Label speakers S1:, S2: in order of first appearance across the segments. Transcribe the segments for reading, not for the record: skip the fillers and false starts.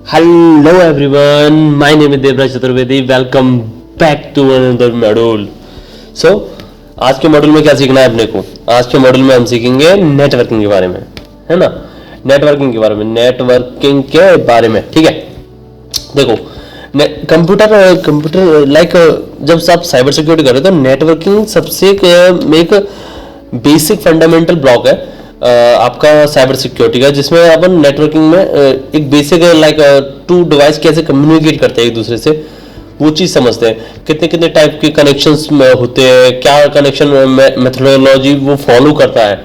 S1: Hello everyone, my name is Devraj Chaturvedi. Welcome back to another module. So आज के module में क्या सीखना है अपने को? आज के मॉड्यूल में हम सीखेंगे नेटवर्किंग के बारे में, है ना. नेटवर्किंग के बारे में ठीक है. देखो, कंप्यूटर लाइक जब आप साइबर सिक्योरिटी कर रहे हो तो नेटवर्किंग सबसे एक बेसिक फंडामेंटल ब्लॉक है आपका साइबर सिक्योरिटी का, जिसमें अपन नेटवर्किंग में एक बेसिक लाइक टू डिवाइस कैसे कम्युनिकेट करते हैं एक दूसरे से, वो चीज़ समझते हैं. कितने कितने टाइप के कनेक्शंस होते हैं, क्या कनेक्शन मेथोडोलॉजी वो फॉलो करता है,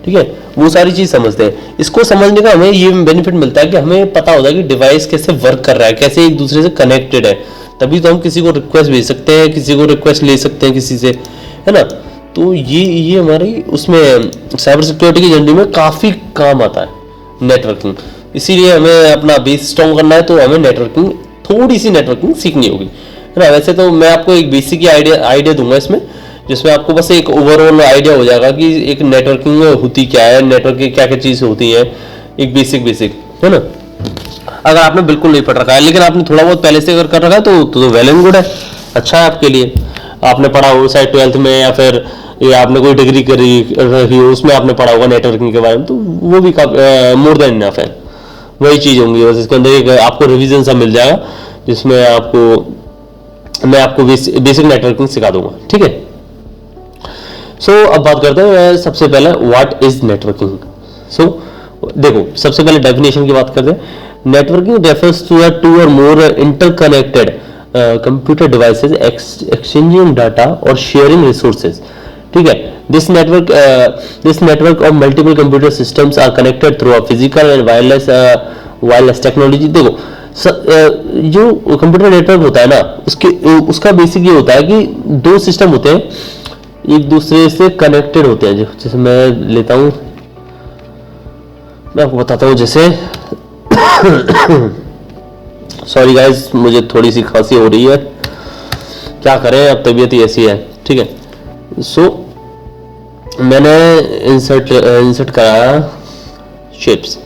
S1: ठीक है, वो सारी चीज़ समझते हैं. इसको समझने का हमें ये बेनिफिट मिलता है कि हमें पता होता है कि डिवाइस कैसे वर्क कर रहा है, कैसे एक दूसरे से कनेक्टेड है. तभी तो हम किसी को रिक्वेस्ट भेज सकते हैं, किसी को रिक्वेस्ट ले सकते हैं किसी से, है ना. तो ये हमारी उसमें साइबर सिक्योरिटी की जर्नी में काफ़ी काम आता है नेटवर्किंग. इसीलिए हमें अपना बेस स्ट्रॉन्ग करना है तो हमें नेटवर्किंग, थोड़ी सी नेटवर्किंग सीखनी होगी, है ना. वैसे तो मैं आपको एक बेसिक आइडिया दूंगा इसमें, जिसमें आपको बस एक ओवरऑल आइडिया हो जाएगा कि एक नेटवर्किंग होती क्या है, नेटवर्क की क्या क्या चीज़ होती है, एक बेसिक, है ना. अगर आपने बिल्कुल नहीं पढ़ रखा है लेकिन आपने थोड़ा बहुत पहले से अगर कर रखा है तो वेल एंड गुड है, अच्छा है आपके लिए. आपने पढ़ा हो शायद 12th में, या फिर ये आपने कोई डिग्री करी रही हो उसमें आपने पढ़ा होगा नेटवर्किंग के बारे में, तो वो भी मोर देन इनफ है. वही चीज़ होंगी बस इसके अंदर एक आपको रिवीजन सा मिल जाएगा, जिसमें मैं आपको बेसिक नेटवर्किंग सिखा दूंगा, ठीक है. सो अब बात करते हैं सबसे पहले व्हाट इज नेटवर्किंग. सो देखो, सबसे पहले डेफिनेशन की बात करते हैं. Networking refers to two or more interconnected computer devices exchanging data और शेयरिंग रिसोर्सेज, ठीक है. This network of multiple computer systems are connected through a physical and wireless technology. देखो, जो कंप्यूटर नेटवर्क होता है ना, उसका बेसिक ये होता है कि दो सिस्टम होते हैं एक दूसरे से कनेक्टेड होते हैं. जैसे मैं लेता हूं, मैं आपको बताता हूं. जैसे सॉरी गाइस, मुझे थोड़ी सी खांसी हो रही है, क्या करें, अब तबीयत ही ऐसी है, ठीक है. सो मैंने इंसर्ट कराया शिप्स.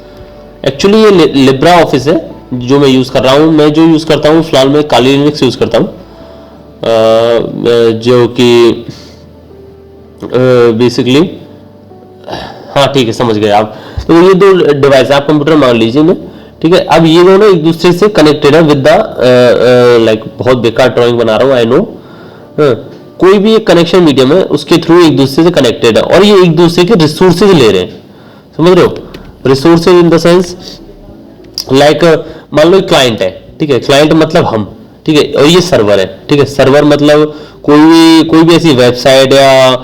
S1: एक्चुअली ये लिब्रा ऑफिस है जो मैं यूज़ कर रहा हूँ. मैं जो यूज़ करता हूँ फिलहाल मैं काली लिनक्स यूज़ करता हूँ, जो कि बेसिकली, हाँ ठीक है, समझ गए आप. तो ये दो डिवाइस आप कंप्यूटर मान लीजिए में, ठीक है. अब ये दोनों एक दूसरे से कनेक्टेड है विद द लाइक, बहुत बेकार ड्राइंग बना रहा हूँ, आई नो. कोई भी एक कनेक्शन मीडियम है, उसके थ्रू एक दूसरे से कनेक्टेड है और ये एक दूसरे के रिसोर्सेज ले रहे हैं, समझ रहे हो. Resources in the sense like, मान लो क्लाइंट है, ठीक है. क्लाइंट मतलब हम, ठीक है, और ये सर्वर है, ठीक है. सर्वर मतलब कोई भी ऐसी वेबसाइट या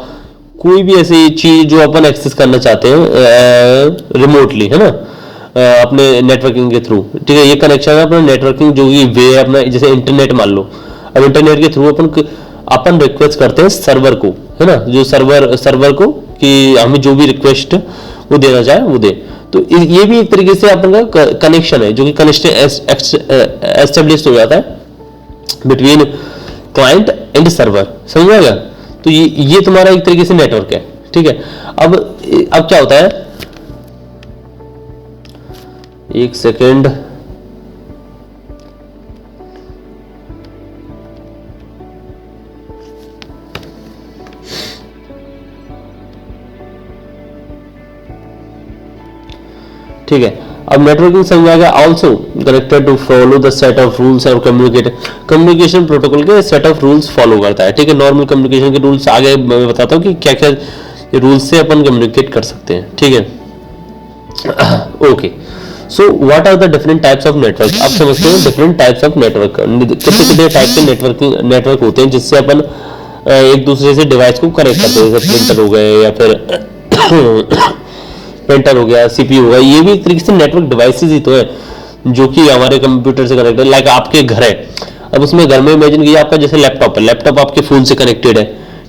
S1: कोई भी ऐसी चीज जो अपन एक्सेस करना चाहते हैं रिमोटली, है ना, अपने नेटवर्किंग के थ्रू, ठीक है. ये कनेक्शन है अपना नेटवर्किंग, जो कि वे है अपना, जैसे इंटरनेट मान लो. अब इंटरनेट के थ्रू अपन रिक्वेस्ट करते हैं सर्वर को, है ना, जो सर्वर को कि हमें जो भी रिक्वेस्ट वो देना चाहे वो दे. तो ये भी एक तरीके से अपन का कनेक्शन है, जो कि कनेक्शन एस्टेब्लिश हो जाता है बिटवीन क्लाइंट एंड सर्वर, समझ में आ गया. तो ये तुम्हारा एक तरीके से नेटवर्क है, ठीक है. अब क्या होता है, एक सेकेंड, ठीक है. अब नेटवर्किंग समझ आ गया. Also connected to follow the set of rules और कम्युनिकेशन प्रोटोकॉल के सेट ऑफ रूल्स फॉलो करता है, ठीक है. नॉर्मल कम्युनिकेशन के रूल्स आगे मैं बताता हूँ कि क्या क्या रूल्स से अपन कम्युनिकेट कर सकते हैं, ठीक है. Okay. So what are the different types of network. आप समझते हैं डिफरेंट टाइप्स ऑफ नेटवर्क, कितने टाइप के नेटवर्क होते हैं जिससे अपन एक दूसरे से डिवाइस को कनेक्ट करते हैं. जैसे प्रिंटर हो गए, या फिर प्रिंटर हो गया, सीपीयू हो गया, ये भी एक तरीके से नेटवर्क डिवाइसेस ही तो है जो कि हमारे कंप्यूटर से कनेक्टेड. लाइक आपके घर है, अब उसमें घर में इमेजिन कीजिए आपका जैसे लैपटॉप है, लैपटॉप आपके फोन से कनेक्टेड है,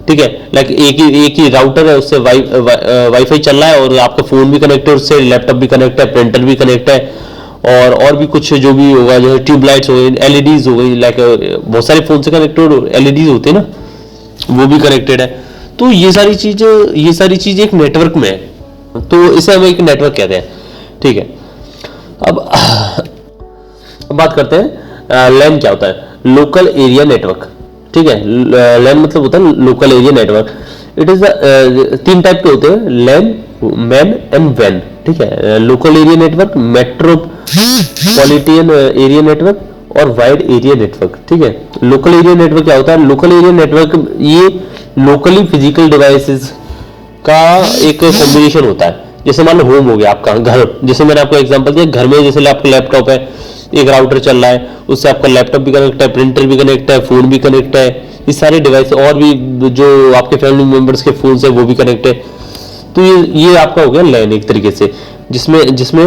S1: ठीक है. लाइक एक ही राउटर है, उससे वाईफाई चल रहा है और आपका फोन भी कनेक्ट है उससे, लैपटॉप भी कनेक्ट है, प्रिंटर भी कनेक्ट है, और भी कुछ जो भी होगा, जैसे ट्यूबलाइट्स हो गई, एलईडीज हो गई, लाइक बहुत सारे फोन से कनेक्टेड एलईडीज होते हैं ना, वो भी कनेक्टेड है. तो ये सारी चीज एक नेटवर्क में है, तो इसे हम एक नेटवर्क कहते हैं, ठीक है. अब बात करते हैं लैन क्या होता है, लोकल एरिया नेटवर्क। ठीक है, लैन मतलब होता है local area network. It is 3 type के होते हैं, लैन, मैन एंड वैन। ठीक है, local area network, metropolitan area network और वाइड एरिया नेटवर्क। ठीक है, लोकल एरिया नेटवर्क क्या होता है, लोकल एरिया नेटवर्क ये लोकली फिजिकल डिवाइसेस का एक कॉम्बिनेशन होता है। जैसे मान लो होम हो गया आपका घर, जैसे मैंने आपको एग्जांपल दिया, घर में जैसे आपका लैपटॉप है, एक राउटर चल रहा है, उससे आपका लैपटॉप भी कनेक्ट है, प्रिंटर भी कनेक्ट है, फोन भी कनेक्ट है, ये सारे डिवाइस और भी जो आपके फैमिली मेंबर्स के फोन है वो भी कनेक्ट है। तो ये आपका हो गया लैन एक तरीके से, जिसमें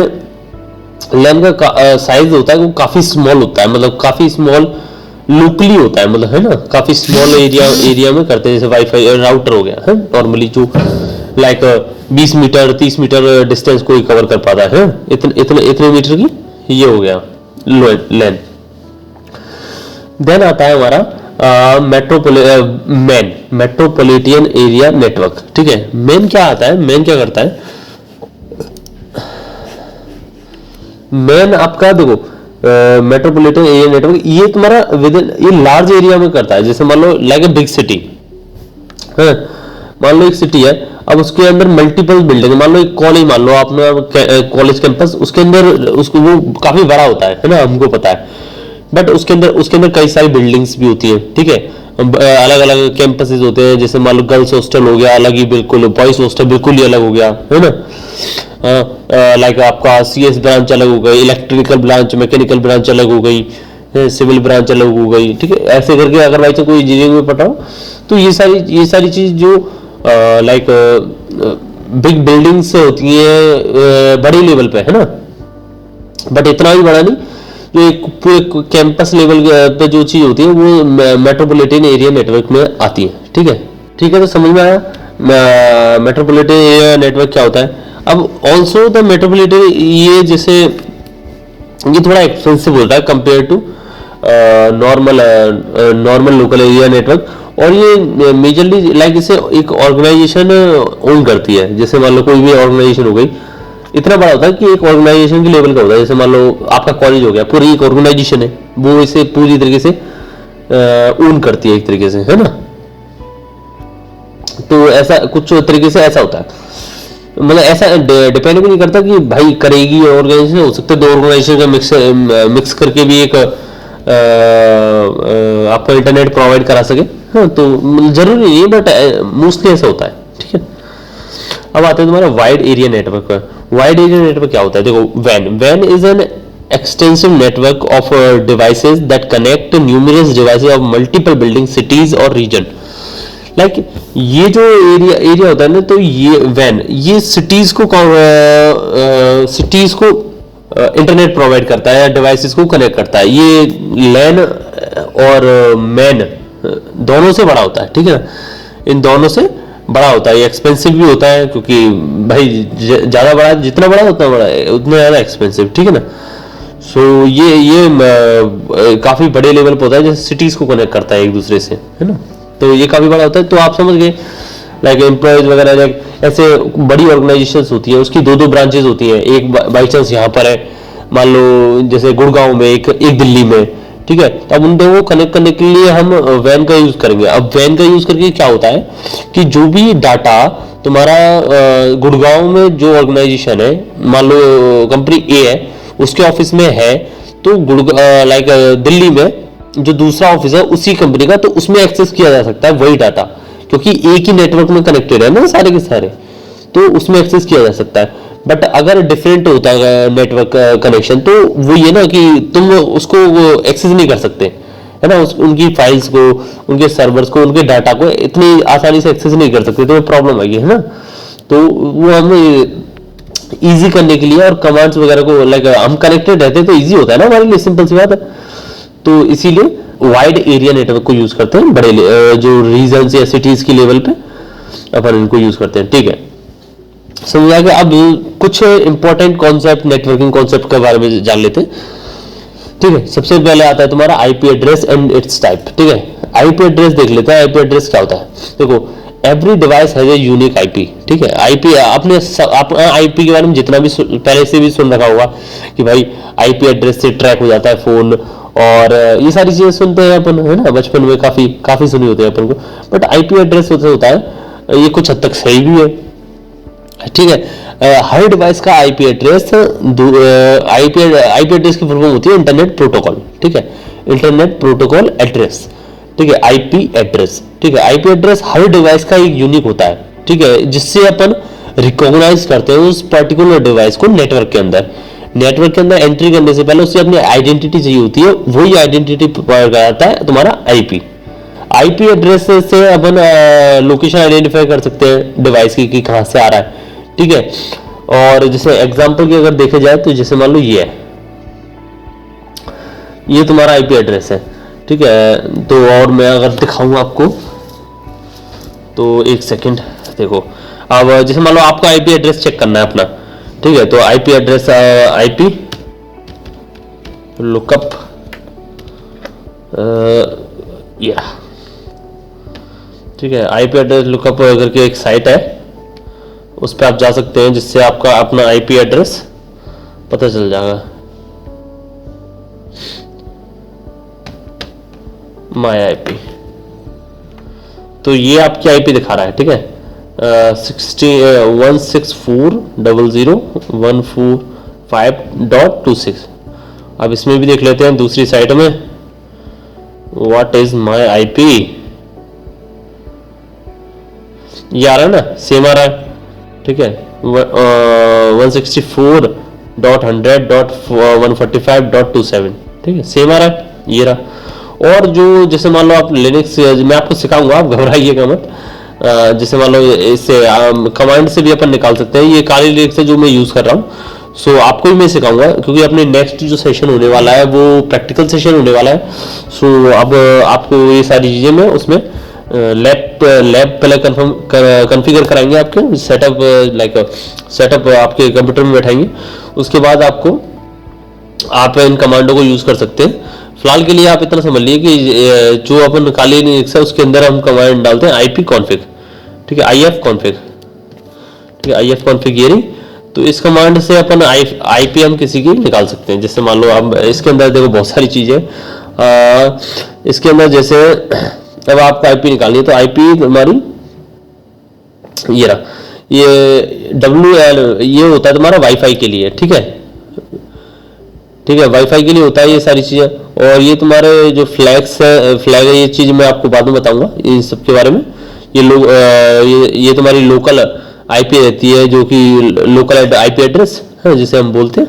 S1: लैन का साइज होता है वो काफी स्मॉल होता है, मतलब काफी स्मॉल लोकली होता है, मतलब है ना, काफी स्मॉल एरिया में करते हैं। जैसे वाईफाई राउटर हो गया है नॉर्मली, जो लाइक 20 मीटर 30 मीटर डिस्टेंस कोई कवर कर पाता है, इतने मीटर की ये हो गया लैन। देन आता है हमारा मेट्रोपॉलिटन एरिया नेटवर्क। ठीक है, मेन क्या आता है, मेन क्या करता है, मेन आपका देखो मेट्रोपॉलिटन एरिया नेटवर्क ये तुम्हारा ये लार्ज एरिया में करता है। जैसे मान लो लाइक ए बिग सिटी है, मान लो एक सिटी है, अब उसके अंदर मल्टीपल बिल्डिंग, मान लो एक कॉलेज, मान लो आपने कॉलेज कैंपस, उसके अंदर उसको वो काफी बड़ा होता है ना, हमको पता है, बट उसके अंदर कई सारी बिल्डिंग्स भी होती है। ठीक है, अलग अलग कैंपसेस होते हैं, जैसे मान लो गर्ल्स हॉस्टल हो गया अलग ही बिल्कुल, बॉयज हॉस्टल बिल्कुल ही अलग हो गया, है ना। लाइक आपका CS ब्रांच अलग हो गई, इलेक्ट्रिकल ब्रांच, मैकेनिकल ब्रांच अलग हो गई, सिविल ब्रांच अलग हो गई। ठीक है, ऐसे करके अगर भाई कोई इंजीनियरिंग में पढ़ रहा हो तो ये सारी चीज जो लाइक बिग बिल्डिंग्स होती हैं बड़े लेवल पे, है ना, बट इतना भी बड़ा नहीं, जो एक पूरे कैंपस लेवल पे जो चीज होती है वो मेट्रोपॉलिटन एरिया नेटवर्क में आती है। ठीक है, तो समझ में आया मेट्रोपॉलिटन एरिया नेटवर्क क्या होता है। अब ऑल्सो द मेट्रोपॉलिटन, ये जैसे ये थोड़ा एक्सपेंसिव होता है compare to normal local area network, और ये मेजरली लाइक इसे एक ऑर्गेनाइजेशन ओन करती है। जैसे मान लो कोई भी ऑर्गेनाइजेशन हो गई, इतना बड़ा होता है कि एक ऑर्गेनाइजेशन के लेवल का होता है। जैसे मान लो आपका कॉलेज हो गया, पूरी एक ऑर्गेनाइजेशन है, वो इसे पूरी तरीके से ओन करती है एक तरीके से, है ना। तो ऐसा कुछ तरीके से ऐसा होता है, मतलब ऐसा डिपेंड भी नहीं करता कि भाई करेगी ऑर्गेनाइजेशन, हो सकता है 2 ऑर्गेनाइजेशन का मिक्स करके भी एक आपको इंटरनेट प्रोवाइड करा सके। हाँ, तो जरूरी नहीं है, बट मोस्टली ऐसा होता है। ठीक है, अब आते हैं तुम्हारा वाइड एरिया नेटवर्क पर। वाइड एरिया नेटवर्क क्या होता है, देखो वैन is an extensive network of devices that connect numerous devices of multiple building, cities और रीजन। लाइक ये जो एरिया होता है ना, तो ये वैन ये सिटीज को इंटरनेट प्रोवाइड करता है, डिवाइसेस को कनेक्ट करता है। ये लैन और मैन दोनों से बड़ा होता है। ठीक है ना, इन दोनों से बड़ा होता है। ये एक्सपेंसिव भी होता है, क्योंकि भाई ज्यादा बड़ा, जितना बड़ा उतना बड़ा है, उतना ज्यादा एक्सपेंसिव। ठीक है ना, सो ये काफी बड़े लेवल पर होता है, जैसे सिटीज को कनेक्ट करता है एक दूसरे से, है ना। तो ये काफी बड़ा होता है। तो आप समझ गए, लाइक एम्प्लॉयज वगैरह, लाइक ऐसे बड़ी ऑर्गेनाइजेशंस होती है, उसकी 2-2 ब्रांचेस होती हैं। एक बाई चांस यहाँ पर है, मान लो जैसे गुड़गांव में, एक दिल्ली में। ठीक है, तो अब उन दोनों को कनेक्ट करने के लिए हम वैन का यूज करेंगे। अब वैन का यूज करके क्या होता है कि जो भी डाटा तुम्हारा गुड़गांव में जो ऑर्गेनाइजेशन है, मान लो कंपनी ए है, उसके ऑफिस में है, तो लाइक दिल्ली में जो दूसरा ऑफिस है उसी कंपनी का, तो उसमें एक्सेस किया जा सकता है वही डाटा, क्योंकि एक ही नेटवर्क में कनेक्टेड है ना सारे के सारे, तो उसमें एक्सेस किया जा सकता है। बट अगर डिफरेंट होता है नेटवर्क कनेक्शन, तो वो ये ना कि तुम उसको एक्सेस नहीं कर सकते, है ना, उनकी फाइल्स को, उनके सर्वर्स को, उनके डाटा को इतनी आसानी से एक्सेस नहीं कर सकते, तो प्रॉब्लम आएगी, है ना। तो वो हम इजी करने के लिए और कमांड्स वगैरह को, लाइक हम कनेक्टेड रहते हैं तो इजी होता है ना हमारे लिए, सिंपल सी बात है। तो इसीलिए वाइड एरिया नेटवर्क को यूज करते हैं, बड़े जो रीजन या सिटीज की लेवल पे अपन इनको यूज करते हैं। ठीक है, समझ आ गया। अब कुछ इंपॉर्टेंट कॉन्सेप्ट, नेटवर्किंग कॉन्सेप्ट के बारे में जान लेते हैं। ठीक है, सबसे पहले आता है तुम्हारा IP address and it's type. ठीक है, आईपी एड्रेस देख लेते हैं। आईपी एड्रेस क्या होता है, देखो every device has a unique IP. ठीक है, आईपी आपने आप आईपी के बारे में जितना भी पहले से भी सुन रखा होगा कि भाई आईपी एड्रेस से ट्रैक हो जाता है फोन, और ये सारी चीजें सुनते हैं अपन, है ना, बचपन में काफी काफी सुनी होती है अपन को। बट आईपी एड्रेस होता है ये कुछ हद तक सही भी है। ठीक है, हर डिवाइस का आईपी एड्रेस आईपी एड्रेस की फुल फॉर्म होती है इंटरनेट प्रोटोकॉल। ठीक है, इंटरनेट प्रोटोकॉल एड्रेस। ठीक है, आईपी एड्रेस। ठीक है, आईपी एड्रेस हर डिवाइस का एक यूनिक होता है। ठीक है, जिससे अपन रिकॉग्नाइज करते हैं उस पर्टिकुलर डिवाइस को नेटवर्क के अंदर। नेटवर्क के अंदर एंट्री करने से पहले उससे अपनी आइडेंटिटी चाहिए होती है, वही आइडेंटिटी प्रोवाइड कराता है तुम्हारा आईपी। आईपी एड्रेस से अपन लोकेशन आइडेंटिफाई कर सकते हैं डिवाइस की कि कहां से आ रहा है। ठीक है, और जैसे एग्जांपल की अगर देखे जाए तो जैसे मान लो ये तुम्हारा आईपी एड्रेस है। ठीक है, तो और मैं अगर दिखाऊं आपको तो एक सेकंड देखो। अब जैसे मान लो आपको आईपी एड्रेस चेक करना है अपना। ठीक है, तो आईपी एड्रेस आईपी लुकअप या ठीक है, आईपी एड्रेस लुकअप करके एक साइट है, उस पर आप जा सकते हैं, जिससे आपका अपना आईपी एड्रेस पता चल जाएगा। माय आईपी, तो ये आपकी आईपी दिखा रहा है। ठीक है, 164001445.26। अब इसमें भी देख लेते हैं दूसरी साइट में, व्हाट इज माय आईपी। ये आ रहा है ना, सेम आ रहा है। ठीक है, 164.100.145.27। ठीक है, सेम आ रहा है, ये रहा। और जो जैसे मान लो आप लिनक्स, मैं आपको सिखाऊंगा, आप घबराइएगा मत। जैसे मान लो इससे कमांड से भी अपन निकाल सकते हैं। ये काली लिनक्स है जो मैं यूज कर रहा हूँ, सो आपको ही मैं सिखाऊंगा, क्योंकि अपने नेक्स्ट जो सेशन होने वाला है वो प्रैक्टिकल सेशन होने वाला है। सो अब आपको ये सारी चीजें मैं उसमें लैब पहले कन्फिगर कराएंगे, आपके सेटअप सेटअप आपके कंप्यूटर में बैठाएंगे। उसके बाद आपको आप इन कमांडों को यूज कर सकते हैं। फिलहाल के लिए आप इतना समझ लीजिए कि जो अपन काली लिनक्स है उसके अंदर हम कमांड डालते हैं आईपी कॉन्फिग। ठीक है, आईएफ कॉन्फिग। ठीक है, आईएफ कॉन्फिगरिंग। तो इस कमांड से अपन आईपी हम किसी की निकाल सकते हैं। जैसे मान लो अब इसके अंदर देखो बहुत सारी चीजें, इसके अंदर जैसे अब आपको आईपी निकालनी है, तो आईपी हमारी ये रहा, ये WL ये होता है तुम्हारा वाईफाई के लिए। ठीक है, ठीक है, वाईफाई के लिए होता है ये सारी चीजें। और ये तुम्हारे जो फ्लैग है, ये चीज मैं आपको बाद में बताऊंगा इन सब के बारे में। ये तुम्हारी लोकल आईपी रहती है, जो कि लोकल आईपी एड्रेस है जिसे हम बोलते हैं।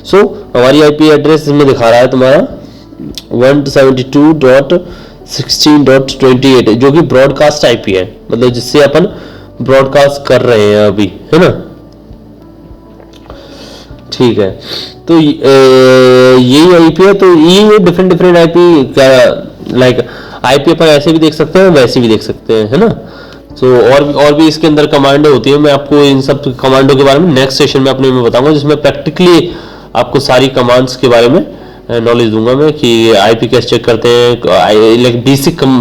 S1: सो हमारी आईपी एड्रेस इसमें दिखा रहा है तुम्हारा 172.16.28, जो कि ब्रॉडकास्ट आईपी है, मतलब जिससे अपन ब्रॉडकास्ट कर रहे हैं अभी, है ना। ठीक है, तो यही आईपी है। तो ये डिफरेंट आईपी का आईपी अपन ऐसे भी देख सकते हैं, वैसे भी देख सकते हैं, है ना। तो और भी इसके अंदर कमांडो होती है। मैं आपको इन सब कमांडो के बारे में नेक्स्ट सेशन में अपने में बताऊंगा, जिसमें प्रैक्टिकली आपको सारी कमांड्स के बारे में नॉलेज दूंगा मैं, कि आईपी कैसे चेक करते हैं,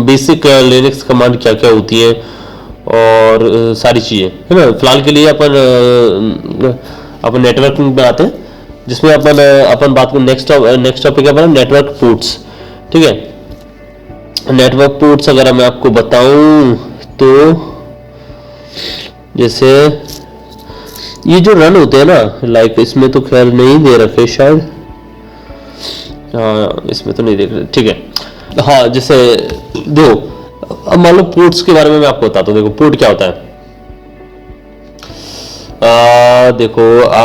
S1: बेसिक लिनक्स कमांड क्या क्या होती है, और सारी चीजें, है ना। फिलहाल के लिए अपन नेटवर्किंग पे आते हैं, जिसमें अपन बात करें नेक्स्ट टॉपिक है नेटवर्क पोर्ट्स। ठीक है, नेटवर्क पोर्ट्स अगर मैं आपको बताऊं तो जैसे ये जो रन होते हैं ना, इसमें तो खैर नहीं दे रखे शायद, हाँ इसमें तो नहीं देख रहे। ठीक है, हाँ जैसे देखो, अब मान लो पोर्ट्स के बारे में मैं आपको बताता हूँ। देखो पोर्ट क्या होता है। देखो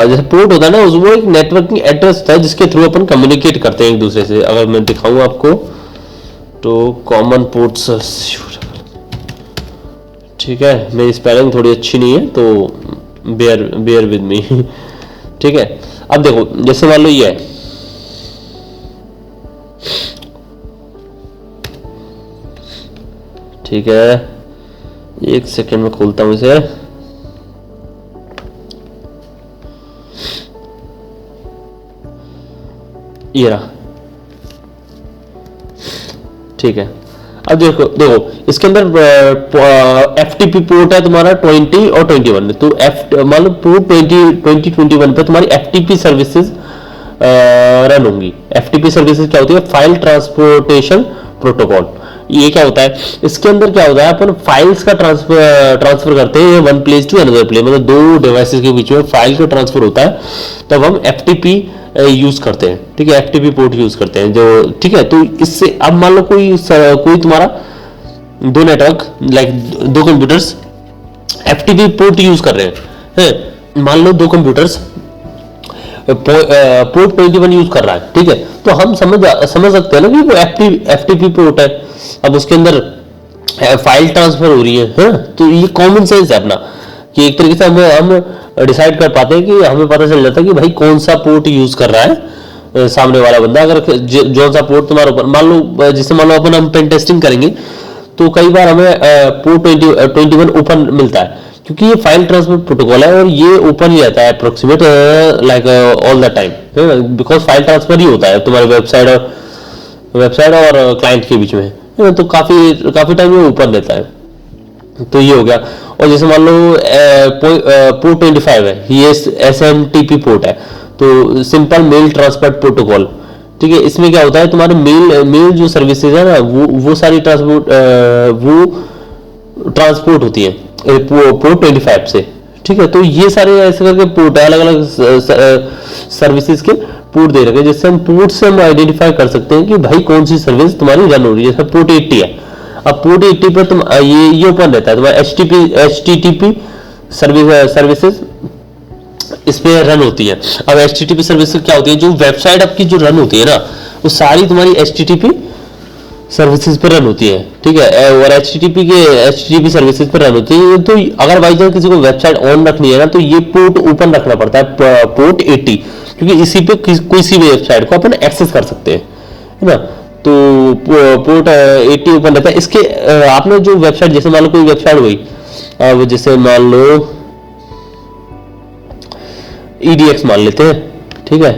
S1: जैसे पोर्ट होता है ना, वो एक नेटवर्किंग एड्रेस होता है जिसके थ्रू अपन कम्युनिकेट करते हैं एक दूसरे से। अगर मैं दिखाऊं आपको तो कॉमन पोर्ट्स, ठीक है, मेरी स्पेलिंग थोड़ी अच्छी नहीं है तो बेयर विद मी। ठीक है, अब देखो जैसे मान लो ये है, ठीक है, एक सेकेंड में खोलता हूं इसे। ये रहा, ठीक है। अब देखो देखो इसके अंदर FTP पोर्ट है तुम्हारा 20 और 21, तो मान लो पोर्ट 21 पे तुम्हारी FTP सर्विसेज रन होंगी। FTP सर्विसेज क्या होती है? File transportation protocol. ये क्या होता है? इसके अंदर क्या होता है, अपन फाइल्स का ट्रांसफर करते हैं one place to another place, मतलब दो डिवाइसेस के बीच में फाइल का ट्रांसफर होता है, तब हम FTP यूज करते हैं। ठीक है, FTP पोर्ट यूज करते हैं जो, ठीक है। तो इससे अब मान लो कोई तुम्हारा दो नेटवर्क लाइक दो कंप्यूटर्स FTP पोर्ट यूज कर रहे हैं, मान लो दो कंप्यूटर्स पोर्ट 21 यूज कर रहा है, ठीक है। तो हम समझ सकते हैं ना कि वो FTP पोर्ट है, अब उसके अंदर फाइल ट्रांसफर हो रही है। तो ये कॉमन सेंस है अपना, कि एक तरीके से हम डिसाइड कर पाते हैं कि हमें पता चल जाता है कि भाई कौन सा पोर्ट यूज कर रहा है सामने वाला बंदा। अगर जो सा पोर्ट तुम्हारे ऊपर मान लो, जैसे मान लो अपन हम पेन टेस्टिंग करेंगे तो कई बार हमें पोर्ट 21 ओपन मिलता है, क्योंकि ये फाइल ट्रांसफर प्रोटोकॉल है और ये ओपन ही रहता है approximate like all the time, because file transfer ही होता है तुम्हारे वेबसाइट और क्लाइंट के बीच में, तो काफी टाइम ये ओपन रहता है। तो ये हो गया। और जैसे मान लो पोर्ट 25 है, ये SMTP पोर्ट है, तो सिंपल मेल ट्रांसपोर्ट प्रोटोकॉल, ठीक है। इसमें क्या होता है, तुम्हारे मेल जो सर्विसेज है ना, वो सारी ट्रांसपोर्ट होती है पोर्ट 25 से, ठीक है। तो ये सारे ऐसे करके पोर्ट है, अलग अलग सर्विसेज के पोर्ट दे रखे, जिससे हम पोर्ट से हम आइडेंटिफाई कर सकते हैं कि भाई कौन सी सर्विस तुम्हारी रन हो रही है। जैसे पोर्ट 80 है, अब पोर्ट 80 पर तुम ये ओपन रहता है तुम्हारा HTTP सर्विसेज इस पे रन होती है। अब HTTP सर्विसेज क्या होती है, जो वेबसाइट आपकी जो रन होती है ना, वो सारी तुम्हारी HTTP सर्विसेज पे रन होती है, ठीक है। और HTTP सर्विसेज पे रन होती है। तो अगर बाई चांस किसी को वेबसाइट ऑन रखनी है ना, तो ये पोर्ट ओपन रखना पड़ता है, पोर्ट 80, क्योंकि इसी पे कोई भी वेबसाइट को अपन एक्सेस कर सकते हैं, है ना। तो पोर्ट 80 ओपन रहता है। इसके आपने जो वेबसाइट, जैसे मान लो कोई वेबसाइट हुई, अब जैसे मान लो EDX मान लेते हैं, ठीक है।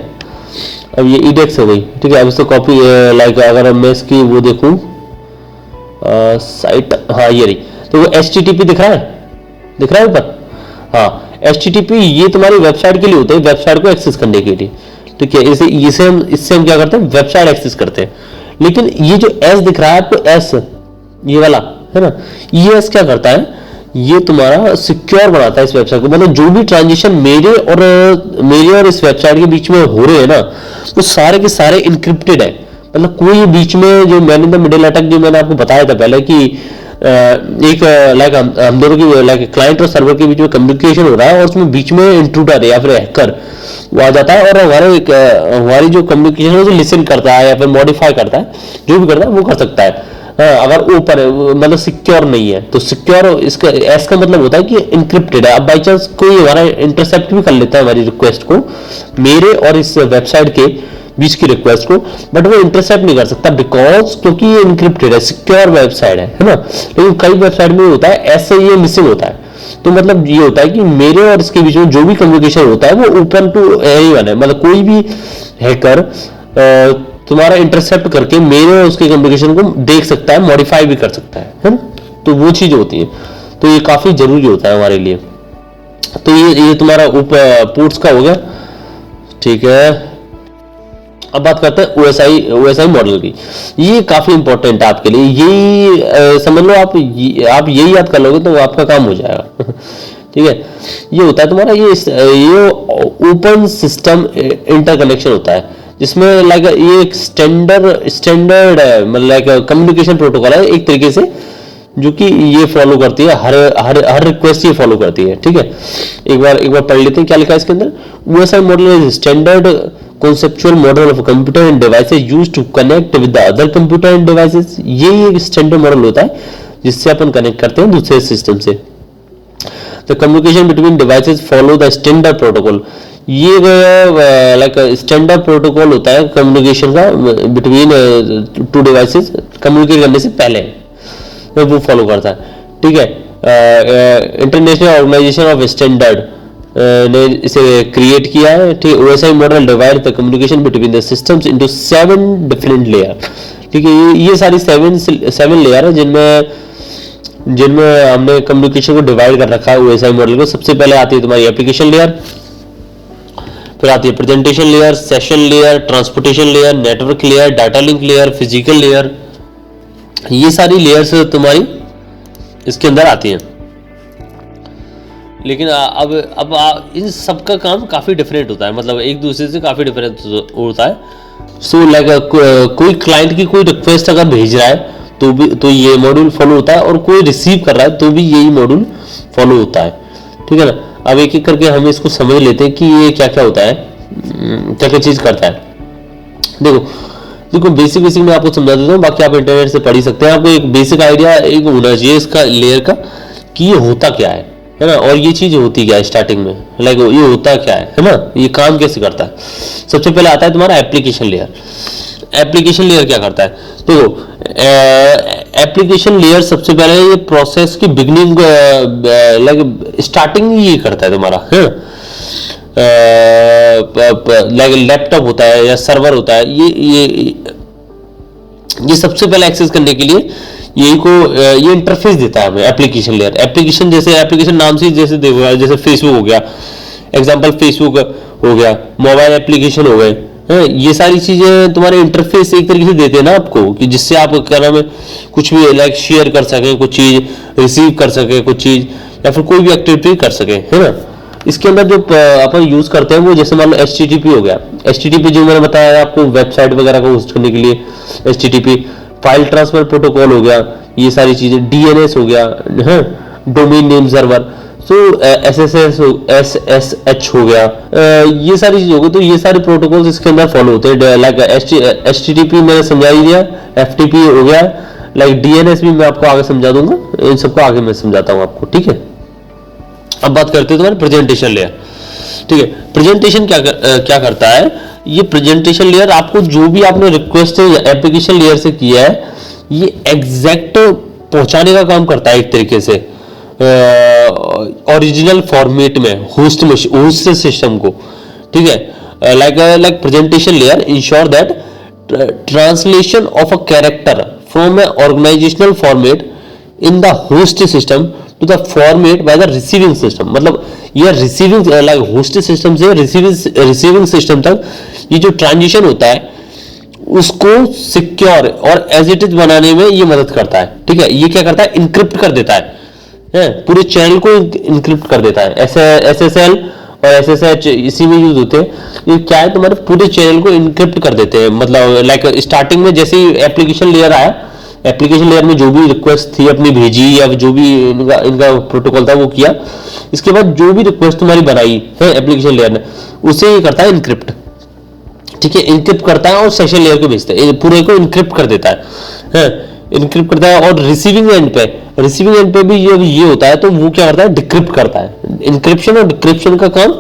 S1: अब ये EDX हो गई, ठीक है। अब इसको कॉपी लाइक अगर मैं इसकी वो देखूं साइट, हाँ ये रही, तो वो HTTP दिख रहा है ऊपर, हाँ HTTP ये तुम्हारी वेबसाइट के लिए होता है, वेबसाइट को एक्सेस करने के लिए, ठीक है। इससे हम क्या करते हैं, वेबसाइट एक्सेस करते हैं। लेकिन ये जो S दिख रहा है आपको, S ये वाला है ना, ये S क्या करता है, ये तुम्हारा सिक्योर बनाता है इस वेबसाइट को। मतलब जो भी ट्रांजेक्शन मेरे और इस वेबसाइट के बीच में हो रहे हैं ना, वो सारे के सारे इनक्रिप्टेड है। मतलब कोई बीच में जो man in the middle attack, जो मैंने आपको बताया था पहले कि एक लाइक हम दोनों की लाइक क्लाइंट और सर्वर के बीच में कम्युनिकेशन हो रहा है, और उसमें बीच में इंट्रूडर या फिर हैकर वो आ जाता है और हमारी जो कम्युनिकेशन है उसे लिसन करता है या फिर मॉडिफाई करता है, जो भी करता है वो कर सकता है। अगर ओपन है, मतलब सिक्योर नहीं है, तो सिक्योर इसका एस का मतलब होता है कि इनक्रिप्टेड है। अब बाई चांस कोई हमारा इंटरसेप्ट भी कर लेता है हमारी रिक्वेस्ट को, मेरे और इस वेबसाइट के बीच की रिक्वेस्ट को, बट वो इंटरसेप्ट नहीं कर सकता, बिकॉज क्योंकि ये इनक्रिप्टेड है, सिक्योर वेबसाइट है ना। लेकिन कई वेबसाइट में होता है ऐसे, ये मिसिंग होता है। तो मतलब ये होता है कि मेरे और इसके बीच में जो भी कम्युनिकेशन होता है वो ओपन टू एनीवन है, मतलब कोई भी हैकर तुम्हारा इंटरसेप्ट करके मेरे और उसके कम्युनिकेशन को देख सकता है, मॉडिफाई भी कर सकता है ना। तो वो चीज होती है, तो ये काफी जरूरी होता है हमारे लिए। तो ये तुम्हारा पोर्ट्स का हो गया, ठीक है। अब बात करते हैं OSI मॉडल की। ये काफी इंपॉर्टेंट है आपके लिए, यही समझ लो आप यही याद कर लोगे तो आपका काम हो जाएगा ठीक है। ये होता है तुम्हारा ये ओपन सिस्टम इंटरकनेक्शन होता है, जिसमें लाइक ये एक स्टैंडर्ड है, मतलब लाइक कम्युनिकेशन प्रोटोकॉल है एक तरीके से, जो कि ये फॉलो करती है, हर रिक्वेस्ट ये फॉलो करती है, ठीक है। एक बार पढ़ लेते हैं क्या लिखा है इसके अंदर। OSI model is standard conceptual model of a computer and devices used to connect with the other computer and devices। ये एक स्टैंडर्ड मॉडल होता है जिससे अपन कनेक्ट करते हैं दूसरे सिस्टम से। The communication between devices follow the standard protocol। ये लाइक स्टैंडर्ड प्रोटोकॉल होता है कम्युनिकेशन का बिटवीन टू डिवाइसेस, कम्युनिकेट करने से पहले वो फॉलो करता है, ठीक है। इंटरनेशनल ऑर्गेनाइजेशन ऑफ स्टैंडर्ड ने इसे क्रिएट किया है, ठीक है। OSI model divide the communication between the systems into 7 different layer. ठीक है। ये सारी सेवन लेयर है जिनमें हमने कम्युनिकेशन को डिवाइड कर रखा है OSI मॉडल को। सबसे पहले आती है तुम्हारी एप्लीकेशन लेयर, फिर आती है presentation layer, session layer, transportation layer, network layer, data link layer, physical layer. ये सारी लेयर्स तुम्हारी इसके अंदर आती हैं। लेकिन अब इन सब का काम काफ़ी डिफरेंट होता है, मतलब एक दूसरे से काफ़ी डिफरेंट होता है। सो लाइक कोई क्लाइंट की कोई रिक्वेस्ट अगर भेज रहा है तो ये मॉड्यूल फॉलो होता है, और कोई रिसीव कर रहा है तो भी यही मॉड्यूल फॉलो होता है, ठीक है ना। अब एक एक करके हम इसको समझ लेते हैं कि ये क्या क्या होता है, क्या क्या चीज़ करता है। देखो बेसिक मैं आपको समझा देता हूँ, बाकी आप इंटरनेट से पढ़ ही सकते हैं। आपको एक बेसिक आइडिया एक होना चाहिए इसका लेयर का कि ये होता क्या है ना, और ये चीज़ होती क्या है स्टार्टिंग में, लाइक ये होता क्या है ना, ये काम कैसे करता है। सबसे पहले आता है तुम्हारा एप्लीकेशन लेयर। एप्लीकेशन लेयर क्या करता है, तो एप्लीकेशन लेयर सबसे पहले ये प्रोसेस की बिगनिंग लाइक स्टार्टिंग ये करता है तुम्हारा, है ना। लाइक लैपटॉप होता है या सर्वर होता है, ये सबसे पहले एक्सेस करने के लिए ये इंटरफेस देता है हमें एप्लीकेशन लेयर। एप्लीकेशन नाम से जैसे देखो, जैसे फेसबुक हो गया, एग्जांपल फेसबुक हो गया, मोबाइल एप्लीकेशन हो गए, ये सारी चीजें तुम्हारे इंटरफेस एक तरीके से देते हैं ना आपको, कि जिससे आप क्या नाम है कुछ भी लाइक शेयर कर सकें, कुछ चीज रिसीव कर सके, कुछ चीज या फिर कोई भी एक्टिविटी कर सके, है ना। इसके अंदर जो अपन यूज करते हैं वो जैसे मान लो HTTP हो गया। HTTP जो मैंने बताया आपको वेबसाइट वगैरह को होस्ट करने के लिए HTTP, फाइल ट्रांसफर प्रोटोकॉल हो गया, ये सारी चीजें, DNS हो गया, है डोमेन नेम सर्वर, तो SSH हो गया, ये सारी चीज हो गई। तो ये सारे प्रोटोकॉल्स इसके अंदर फॉलो होते हैं, लाइक HTTP मैंने समझा ही दिया, FTP हो गया, लाइक DNS भी मैं आपको आगे समझा दूंगा, इन सबको आगे मैं समझाता हूँ आपको, ठीक है। अब बात करते हैं तुम्हारे प्रेजेंटेशन लेयर, ठीक है। प्रेजेंटेशन क्या करता है, ये प्रेजेंटेशन लेयर आपको जो भी आपने रिक्वेस्ट एप्लीकेशन लेयर से किया है ये एग्जैक्ट पहुंचाने का काम करता है एक तरीके से ओरिजिनल फॉर्मेट में होस्ट सिस्टम को, ठीक है। Like presentation layer ensure that translation of a character from a organizational format in the host system to the format by the receiving system. मतलब ये रिसीविंग लाइक होस्ट सिस्टम से receiving system तक ये जो transition होता है उसको secure और एज इट इज बनाने में ये मदद करता है, ठीक है। ये क्या करता है, इनक्रिप्ट कर देता है पूरे चैनल को इनक्रिप्ट कर देता है। SSL और SSH इसी में यूज होते हैं। ये क्या है, तुम्हारे पूरे चैनल को इनक्रिप्ट कर देते हैं। मतलब लाइक स्टार्टिंग में जैसे ही एप्लीकेशन लेयर आया, एप्लीकेशन लेयर में जो भी रिक्वेस्ट थी अपनी भेजी या जो भी इनका प्रोटोकॉल था वो किया, इसके बाद जो भी रिक्वेस्ट तुम्हारी बनाई है एप्लीकेशन लेयर ने उसे ये करता है इनक्रिप्ट, ठीक है। इनक्रिप्ट करता है और सेशन लेयर को भेजता है, पूरे को इनक्रिप्ट कर देता है, इनक्रिप्ट करता है। और रिसीविंग एंड पे भी ये होता है, तो वो क्या करता है, डिक्रिप्ट करता है। इनक्रिप्शन और डिक्रिप्शन का काम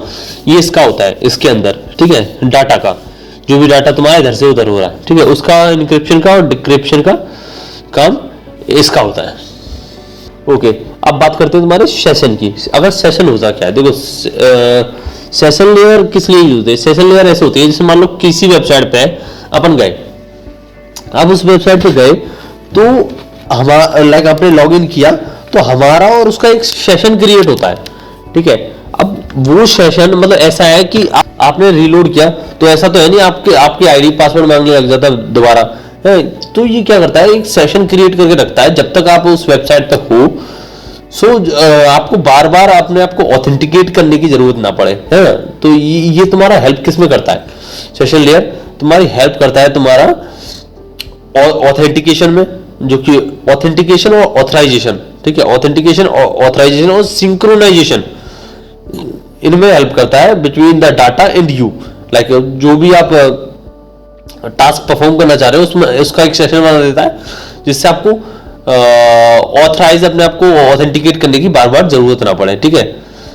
S1: ये इसका होता है इसके अंदर, ठीक है। डाटा का जो भी डाटा तुम्हारा इधर से उधर हो रहा है, ठीक है, उसका इनक्रिप्शन का और डिक्रिप्शन का काम इसका होता है। ओके, अब बात करते हैं तुम्हारे सेशन की। अगर सेशन होता क्या है, देखो सेशन लेयर किस लिए यूज होती है। सेशन लेयर ऐसे होती है जैसे मान लो किसी वेबसाइट पे अपन गए, अब उस वेबसाइट पे गए तो हमारा लाइक आपने लॉग इन किया तो हमारा और उसका एक सेशन क्रिएट होता है, ठीक है। अब वो सेशन मतलब ऐसा है कि आपने रीलोड किया तो ऐसा तो है नहीं आपकी आईडी पासवर्ड मांगने लग जाता है दोबारा, तो ये क्या करता है, एक सेशन क्रिएट करके रखता है जब तक आप उस वेबसाइट तक हो। सो आपको बार बार अपने आपको ऑथेंटिकेट करने की जरूरत ना पड़े, है ना। तो ये तुम्हारा हेल्प किस में करता है, सेशन लेयर तुम्हारी हेल्प करता है तुम्हारा ऑथेंटिकेशन में, जो कि ऑथेंटिकेशन और ऑथराइजेशन, ठीक है। ऑथेंटिकेशन ऑथराइजेशन और सिंक्रोनाइजेशन इनमें हेल्प करता है between the data and you. Like जो भी आप टास्क परफॉर्म करना चाह रहे हो उसमें उसका एक सेशन बना देता है जिससे आपको ऑथराइज अपने आप को ऑथेंटिकेट करने की बार बार जरूरत ना पड़े, ठीक है।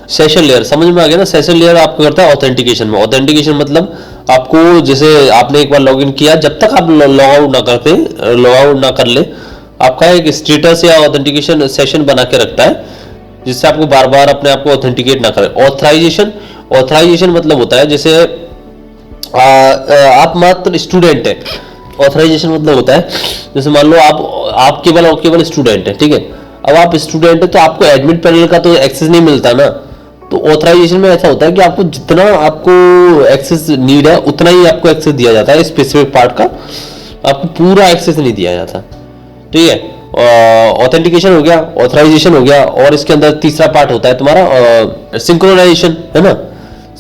S1: सेशन लेयर समझ में आ गया ना। सेशन लेयर आपको करता है ऑथेंटिकेशन में। ऑथेंटिकेशन मतलब आपको जैसे आपने एक बार लॉगिन किया, जब तक आप लॉग आउट ना कर ले, आपका एक स्टेटस या ऑथेंटिकेशन सेशन बना के रखता है जिससे आपको बार बार अपने आप को ऑथेंटिकेट ना करे। ऑथराइजेशन मतलब होता है जैसे आप मात्र स्टूडेंट है, ऑथराइजेशन मतलब होता है, जैसे मान लो आप केवल स्टूडेंट है, ठीक है। अब आप स्टूडेंट है तो आपको एडमिट पैनल का तो एक्सेस नहीं मिलता ना। तो ऑथराइजेशन में ऐसा होता है कि आपको जितना आपको एक्सेस नीड है उतना ही आपको एक्सेस दिया जाता है, स्पेसिफिक पार्ट का आपको पूरा एक्सेस नहीं दिया जाता, ठीक है। ऑथेंटिकेशन हो गया, ऑथराइजेशन हो गया, और इसके अंदर तीसरा पार्ट होता है तुम्हारा सिंक्रोनाइजेशन, है ना।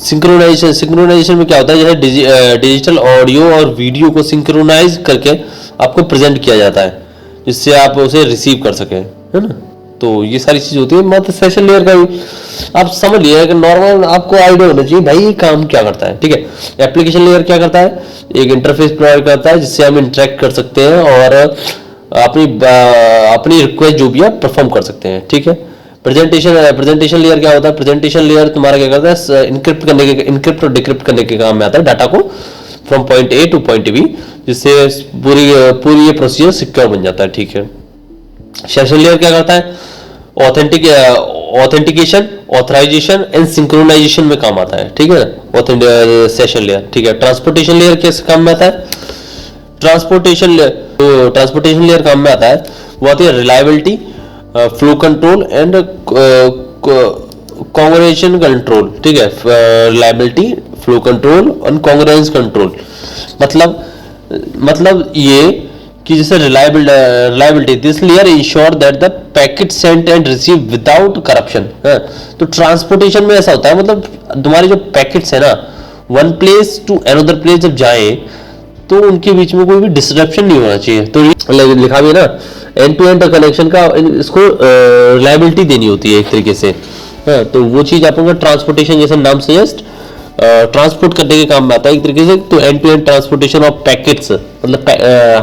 S1: सिंक्रोनाइजेशन में क्या होता है, जैसे डिजिटल ऑडियो और वीडियो को सिंक्रोनाइज करके आपको प्रेजेंट किया जाता है, जिससे आप उसे रिसीव कर सकें, है ना। तो ये सारी चीज होती है। मत सेशन लेयर का भी आप समझ लिया कि नॉर्मल आपको आइडिया होना चाहिए भाई ये काम क्या करता है, ठीक है। एप्लीकेशन लेयर क्या करता है, एक इंटरफेस प्रोवाइड करता है जिससे हम इंटरेक्ट कर सकते हैं और अपनी रिक्वेस्ट जो भी है परफॉर्म कर सकते हैं, ठीक है। प्रेजेंटेशन लेयर क्या होता है, प्रेजेंटेशन लेयर तुम्हारा क्या करता है, इनक्रिप्ट और डिक्रिप्ट करने के काम में आता है डाटा को from point A to point B, जिससे पूरी ये प्रोसीजर सिक्योर बन जाता है, ठीक है। सेशन लेयर क्या करता है, ऑथेंटिकेशन, ऑथराइजेशन एंड सिंक्रोनाइजेशन में काम आता है, ठीक है। सेशन लेयर, ठीक है। ट्रांसपोर्टेशन लेयर किस काम में आता है, ट्रांसपोर्टेशन लेयर काम में आता है वो आती है reliability, flow control and congruence control, ठीक है। Reliability, flow control and congruence control मतलब ये कि जैसे reliability, this layer ensure that the packet sent and receive without corruption, है। तो ट्रांसपोर्टेशन में ऐसा होता है, मतलब तुम्हारे जो पैकेट्स है ना one place to another place जब जाए तो उनके बीच में कोई भी डिसरप्शन नहीं होना चाहिए। तो लिखा भी है ना, एंड टू एंड कनेक्शन का इसको रिलायबिलिटी देनी होती है एक तरीके से, है। तो वो चीज आपको ट्रांसपोर्टेशन जैसे नाम सजेस्ट ट्रांसपोर्ट करने के काम में आता है एक तरीके से। तो end to end transportation of packets, मतलब